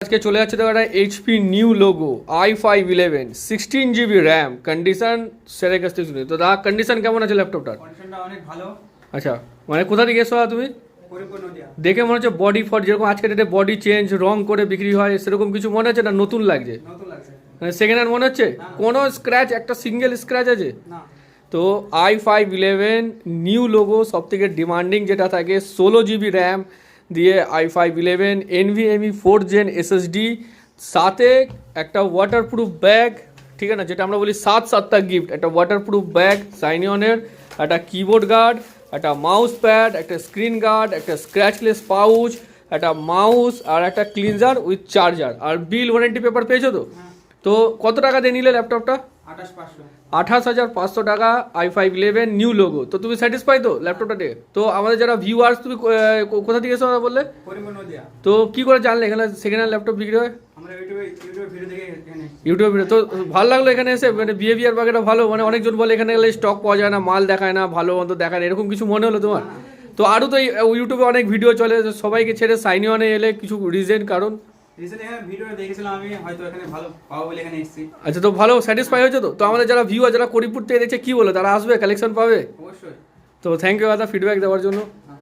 আজকে চলে যাচ্ছে দেখো একটা HP new logo i5-11 16 GB RAM condition স্যারের কাছ থেকে শুনি তো দা কন্ডিশন কেমন আছে ল্যাপটপটার? কন্ডিশনটা অনেক ভালো। আচ্ছা মানে কোথা থেকে এসো তুমি? পরিপূর্ণ দিয়া। দেখে মনে হচ্ছে বডি ফট যেরকম আজকের ডেটে বডি চেঞ্জ রং করে বিক্রি হয় সেরকম কিছু মনে হচ্ছে না? নতুন লাগছে? নতুন লাগছে। মানে সেকেন্ড হ্যান্ড মনে হচ্ছে? কোনো স্ক্র্যাচ একটা সিঙ্গেল স্ক্র্যাচ আছে? না। তো i5-11 নিউ লোগো, সব থেকে ডিমান্ডিং যেটা থাকে 16 GB র্যাম দিয়ে i5-11 NVMe 4 Gen SSD, সাথে একটা ওয়াটারপ্রুফ ব্যাগ, ঠিক আছে না, যেটা আমরা বলি 7/7 গিফট, একটা ওয়াটারপ্রুফ ব্যাগ সাইনিয়নের, একটা কিবোর্ড গার্ড, একটা মাউস প্যাড, একটা স্ক্রিন গার্ড, একটা স্ক্র্যাচলেস পাউচ, একটা মাউস আর একটা ক্লিনজার উইথ চার্জার, আর বিল ওয়ারেন্টি পেপার পেয়েছো তো? তো কত টাকা দিয়ে নিলে ল্যাপটপটা? 28,500। 28,500 টাকা i5-11 নিউ লোগো। তো তুমি স্যাটিসফাই তো ল্যাপটপটা দিয়ে? তো আমাদের যারা ভিউয়ার্স, তুমি কোথা থেকে এসো বললে? পরিপূর্ণ দিয়া। তো কি করে জানলে এখানে সেকেন্ড হ্যান্ড ল্যাপটপ বিক্রি হয়? আমরা ইউটিউবে ভিডিও দেখে এখানে ইউটিউব ভিডিও। তো ভালো লাগলো এখানে এসে, মানে বিহেভিয়ার বাগেটা ভালো, মানে অনেকজন বলে এখানে গেলে স্টক পাওয়া যায় না, মাল দেখায় না, ভালো মতো দেখায় না, এরকম কিছু মনে হলো তোমার? তো আরও তো ইউটিউবে অনেক ভিডিও চলে, সবাইকে ছেড়ে সাইনিওয়ানে এলে কিছু রিজন কারণ? রিসেন্টলি এখানে ভিডিও দেখেছিলাম আমি, হয়তো এখানে ভালো পাবো বলে এখানে এসেছি। আচ্ছা, তো ভালো স্যাটিসফাই হয়েছে তো? তো আমাদের যারা ভিউয়ার, যারা করিমপুর থেকে দেখছে, কি বলে তারা আসবে, কালেকশন পাবে? অবশ্যই। তো থ্যাংক ইউ দাদা ফিডব্যাক দেওয়ার জন্য।